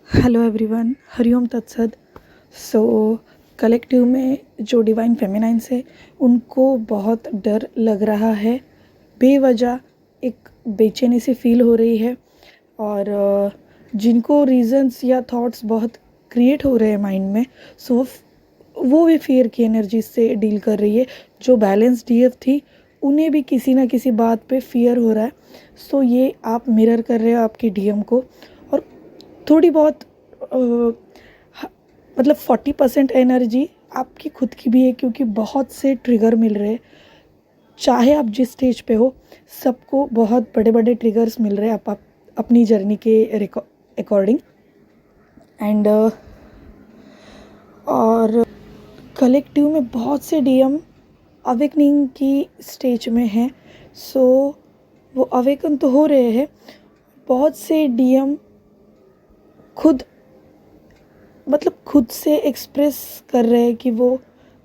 Hello everyone, हरिओम तत्सद। So collective में जो डिवाइन फेमिनाइंस है उनको बहुत डर लग रहा है। बेवजह एक बेचैनी सी फील हो रही है और जिनको रीजंस या थॉट्स बहुत क्रिएट हो रहे हैं माइंड में, सो वो भी फियर की एनर्जी से डील कर रही है। जो बैलेंस डीएफ थी उन्हें भी किसी ना किसी बात पे फियर हो रहा है। सो ये आप मिरर कर रहे हो आपकी डीएम को। और थोड़ी बहुत मतलब 40% एनर्जी आपकी खुद की भी है, क्योंकि बहुत से ट्रिगर मिल रहे हैं। चाहे आप जिस स्टेज पे हो, सबको बहुत बड़े बड़े ट्रिगर्स मिल रहे हैं आप अपनी जर्नी के अकॉर्डिंग। एंड और कलेक्टिव में बहुत से डीएम अवेकनिंग की स्टेज में हैं। सो वो अवेकन तो हो रहे हैं। बहुत से डीएम खुद खुद से एक्सप्रेस कर रहे हैं कि वो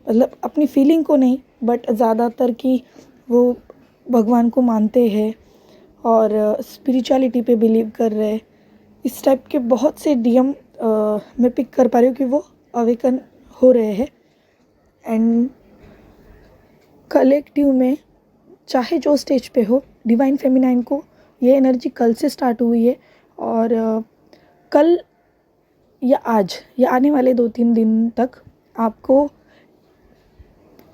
अपनी फीलिंग को नहीं, बट ज़्यादातर कि वो भगवान को मानते हैं और स्पिरिचुअलिटी पे बिलीव कर रहे हैं। इस टाइप के बहुत से डीएम मैं पिक कर पा रही हूँ कि वो अवेकन हो रहे हैं। एंड कलेक्टिव में चाहे जो स्टेज पे हो, डिवाइन फेमिनाइन को ये एनर्जी कल से स्टार्ट हुई है। और कल या आज या आने वाले 2-3 दिन तक आपको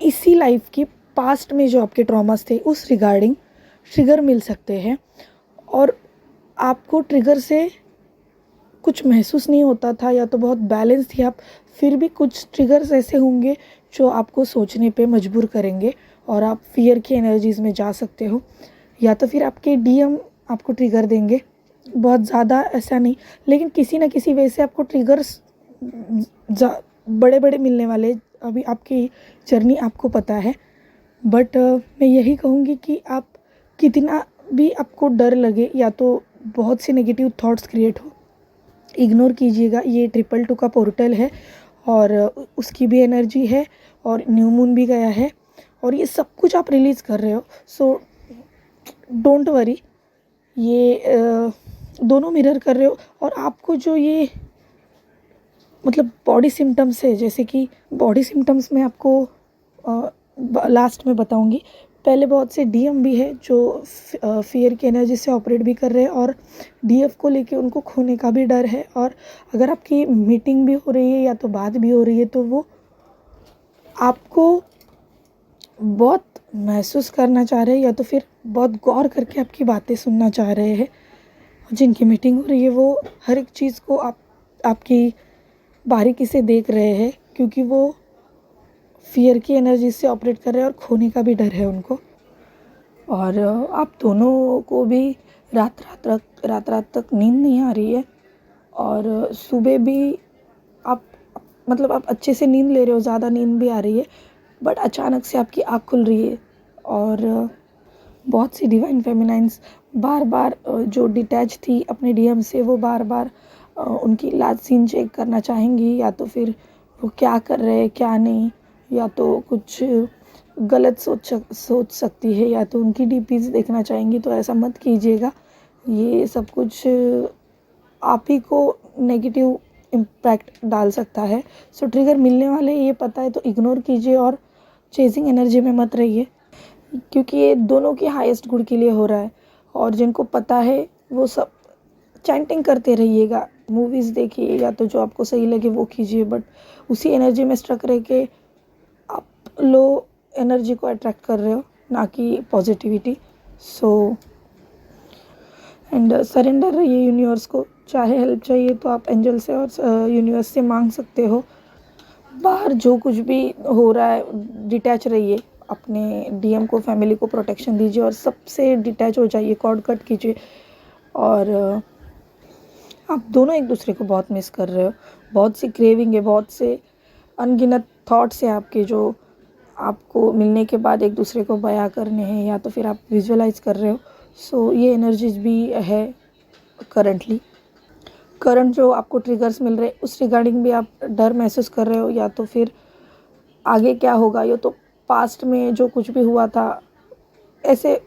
इसी लाइफ की पास्ट में जो आपके ट्रॉमास थे उस रिगार्डिंग ट्रिगर मिल सकते हैं। और आपको ट्रिगर से कुछ महसूस नहीं होता था या तो बहुत बैलेंस थी आप, फिर भी कुछ ट्रिगर्स ऐसे होंगे जो आपको सोचने पे मजबूर करेंगे और आप फियर की एनर्जीज़ में जा सकते हो। या तो फिर आपके डीएम आपको ट्रिगर देंगे, बहुत ज़्यादा ऐसा नहीं, लेकिन किसी न किसी वजह से आपको ट्रिगर्स बड़े बड़े मिलने वाले। अभी आपकी जर्नी आपको पता है। बट मैं यही कहूँगी कि आप कितना भी आपको डर लगे या तो बहुत से नेगेटिव थॉट्स क्रिएट हो, इग्नोर कीजिएगा। ये 222 का पोर्टल है और उसकी भी एनर्जी है और न्यू मून भी गया है और ये सब कुछ आप रिलीज़ कर रहे हो। सो डोंट वरी, ये दोनों मिरर कर रहे हो। और आपको जो ये बॉडी सिम्टम्स है, जैसे कि बॉडी सिम्टम्स में आपको लास्ट में बताऊंगी। पहले बहुत से डीएम भी है जो फियर की एनर्जी से ऑपरेट भी कर रहे हैं और डीएफ को लेके उनको खोने का भी डर है। और अगर आपकी मीटिंग भी हो रही है या तो बात भी हो रही है, तो वो आपको बहुत महसूस करना चाह रहे हैं या तो फिर बहुत गौर करके आपकी बातें सुनना चाह रहे हैं। जिनकी मीटिंग हो रही है वो हर एक चीज़ को आपकी बारीकी से देख रहे हैं, क्योंकि वो फियर की एनर्जी से ऑपरेट कर रहे हैं और खोने का भी डर है उनको। और आप दोनों को भी रात तक नींद नहीं आ रही है और सुबह भी आप आप अच्छे से नींद ले रहे हो, ज़्यादा नींद भी आ रही है, बट अचानक से आपकी आँख खुल रही है। और बहुत सी डिवाइन फेमिनाइंस बार बार जो डिटैच थी अपने डीएम से, वो बार बार उनकी लास्ट सीन चेक करना चाहेंगी, या तो फिर वो क्या कर रहे हैं क्या नहीं, या तो कुछ गलत सोच सकती है, या तो उनकी डीपीज देखना चाहेंगी। तो ऐसा मत कीजिएगा, ये सब कुछ आप ही को नेगेटिव इम्पैक्ट डाल सकता है। सो ट्रिगर मिलने वाले ये पता है तो इग्नोर कीजिए और चेजिंग एनर्जी में मत रहिए, क्योंकि ये दोनों के हाईएस्ट गुड के लिए हो रहा है। और जिनको पता है वो सब चैंटिंग करते रहिएगा, मूवीज़ देखिए या तो जो आपको सही लगे वो कीजिए, बट उसी एनर्जी में स्ट्रक रह के आप लो एनर्जी को अट्रैक्ट कर रहे हो, ना कि पॉजिटिविटी। सो एंड सरेंडर रहिए यूनिवर्स को। चाहे हेल्प चाहिए तो आप एंजल से और यूनिवर्स से मांग सकते हो। बाहर जो कुछ भी हो रहा है डिटैच रहिए, अपने डीएम को, फैमिली को प्रोटेक्शन दीजिए और सबसे डिटैच हो जाइए, कॉर्ड कट कीजिए। और आप दोनों एक दूसरे को बहुत मिस कर रहे हो, बहुत सी क्रेविंग है, बहुत से अनगिनत थॉट्स हैं आपके जो आपको मिलने के बाद एक दूसरे को बयां करने हैं, या तो फिर आप विजुअलाइज कर रहे हो। सो ये एनर्जीज भी है करंट जो आपको ट्रिगर्स मिल रहे हैं उस रिगार्डिंग भी आप डर महसूस कर रहे हो, या तो फिर आगे क्या होगा, या तो पास्ट में जो कुछ भी हुआ था। ऐसे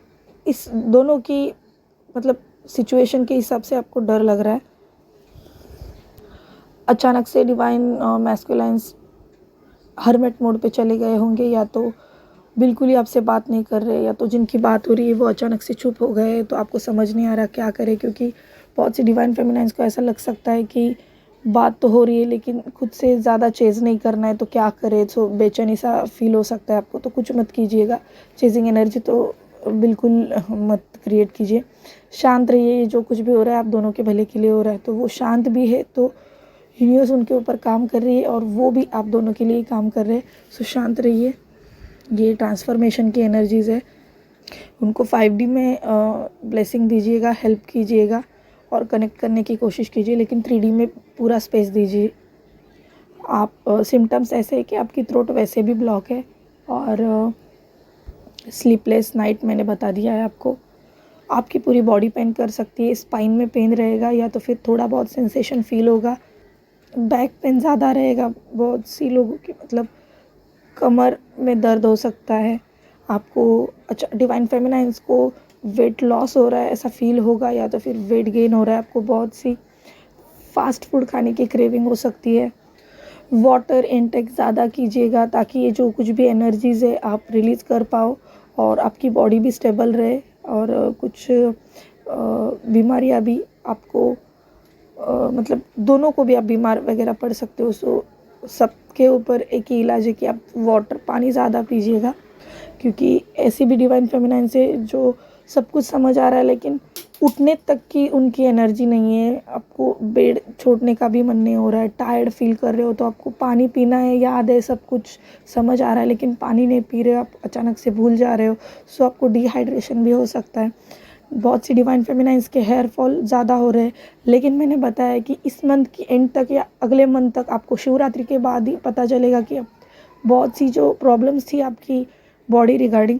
इस दोनों की सिचुएशन के हिसाब से आपको डर लग रहा है। अचानक से डिवाइन मैस्कुलाइंस हरमेट मोड पे चले गए होंगे, या तो बिल्कुल ही आपसे बात नहीं कर रहे, या तो जिनकी बात हो रही है वो अचानक से चुप हो गए, तो आपको समझ नहीं आ रहा क्या करें। क्योंकि बहुत सी डिवाइन फेमिनाइंस को ऐसा लग सकता है कि बात तो हो रही है लेकिन खुद से ज़्यादा चेज़ नहीं करना है, तो क्या करें। सो बेचैनी सा फील हो सकता है आपको, तो कुछ मत कीजिएगा। चेजिंग एनर्जी तो बिल्कुल मत क्रिएट कीजिए। शांत रहिए, ये जो कुछ भी हो रहा है आप दोनों के भले के लिए हो रहा है, तो वो शांत भी है, तो यूनिवर्स उनके ऊपर काम कर रही है और वो भी आप दोनों के लिए ही काम कर रहे हैं। सो शांत रहिए। ये ट्रांसफॉर्मेशन की एनर्जीज़ है, उनको 5D में ब्लेसिंग दीजिएगा, हेल्प कीजिएगा और कनेक्ट करने की कोशिश कीजिए, लेकिन 3D में पूरा स्पेस दीजिए। आप सिम्टम्स ऐसे है कि आपकी थ्रोट वैसे भी ब्लॉक है, और स्लीपलेस नाइट मैंने बता दिया है आपको। आपकी पूरी बॉडी पेन कर सकती है, स्पाइन में पेन रहेगा, या तो फिर थोड़ा बहुत सेंसेशन फील होगा, बैक पेन ज़्यादा रहेगा। बहुत सी लोगों की मतलब कमर में दर्द हो सकता है आपको। अच्छा, डिवाइन फेमिनाइंस को वेट लॉस हो रहा है ऐसा फील होगा, या तो फिर वेट गेन हो रहा है आपको। बहुत सी फास्ट फूड खाने की क्रेविंग हो सकती है। वाटर इनटेक ज़्यादा कीजिएगा ताकि ये जो कुछ भी एनर्जीज़ है आप रिलीज़ कर पाओ और आपकी बॉडी भी स्टेबल रहे, और कुछ बीमारियाँ भी आपको मतलब दोनों को भी आप बीमार वगैरह पड़ सकते हो। सो सबके ऊपर एक ही इलाज है कि आप पानी ज़्यादा पीजिएगा, क्योंकि ऐसी भी डिवाइन फेमिनाइन से जो सब कुछ समझ आ रहा है लेकिन उठने तक की उनकी एनर्जी नहीं है। आपको बेड छोड़ने का भी मन नहीं हो रहा है, टायर्ड फील कर रहे हो, तो आपको पानी पीना है, याद है, सब कुछ समझ आ रहा है, लेकिन पानी नहीं पी रहे हो, आप अचानक से भूल जा रहे हो। सो आपको डिहाइड्रेशन भी हो सकता है। बहुत सी डिवाइन फेमिनाइंस के हेयर फॉल ज़्यादा हो रहे हैं, लेकिन मैंने बताया कि इस मंथ की एंड तक या अगले मंथ तक आपको शिवरात्रि के बाद ही पता चलेगा कि अब बहुत सी जो प्रॉब्लम्स थी आपकी बॉडी रिगार्डिंग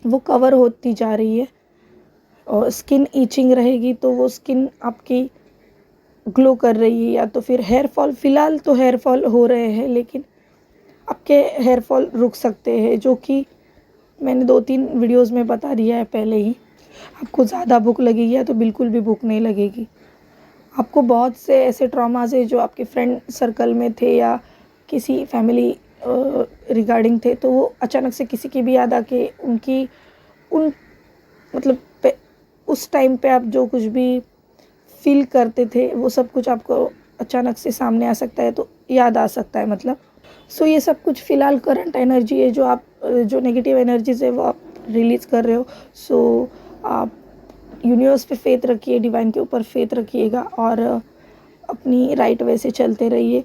वो कवर होती जा रही है। और स्किन ईचिंग रहेगी तो वो स्किन आपकी ग्लो कर रही है, या तो फिर हेयर फॉल, फ़िलहाल तो हेयर फॉल हो रहे हैं लेकिन आपके हेयर फॉल रुक सकते हैं, जो कि मैंने 2-3 वीडियोज़ में बता दिया है पहले ही। आपको ज़्यादा भूख लगेगी या तो बिल्कुल भी भूख नहीं लगेगी। आपको बहुत से ऐसे ट्रॉमाज़ है जो आपके फ्रेंड सर्कल में थे या किसी फैमिली रिगार्डिंग थे, तो वो अचानक से किसी की भी याद आके उनकी उन मतलब पे उस टाइम पे आप जो कुछ भी फ़ील करते थे वो सब कुछ आपको अचानक से सामने आ सकता है, तो याद आ सकता है मतलब। सो ये सब कुछ फ़िलहाल करंट एनर्जी है, जो आप जो नेगेटिव एनर्जीज़ है वो आप रिलीज़ कर रहे हो। सो आप यूनिवर्स पे फेथ रखिए, डिवाइन के ऊपर फेथ रखिएगा और अपनी राइट वे से चलते रहिए,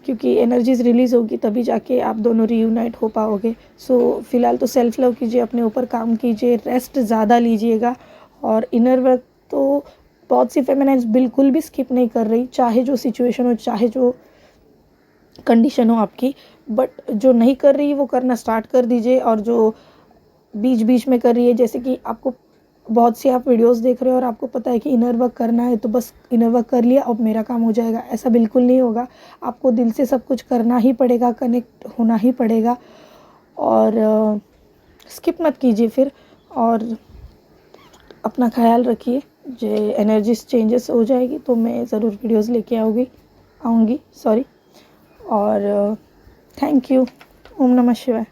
क्योंकि एनर्जीज़ रिलीज़ होगी तभी जाके आप दोनों रीयूनाइट हो पाओगे। सो फ़िलहाल तो सेल्फ लव कीजिए, अपने ऊपर काम कीजिए, रेस्ट ज़्यादा लीजिएगा, और इनर वर्क तो बहुत सी फेमिनाइन्स बिल्कुल भी स्किप नहीं कर रही, चाहे जो सिचुएशन हो, चाहे जो कंडीशन हो आपकी। बट जो नहीं कर रही वो करना स्टार्ट कर दीजिए, और जो बीच बीच में कर रही है, जैसे कि आपको बहुत सी आप वीडियोस देख रहे हो और आपको पता है कि इनर वर्क करना है, तो बस इनर वर्क कर लिया अब मेरा काम हो जाएगा, ऐसा बिल्कुल नहीं होगा। आपको दिल से सब कुछ करना ही पड़ेगा, कनेक्ट होना ही पड़ेगा, और स्किप मत कीजिए फिर। और अपना ख्याल रखिए। जो एनर्जीज चेंजेस हो जाएगी तो मैं ज़रूर वीडियोस लेके आऊँगी, सॉरी। और थैंक यू। ओम नमः शिवाय।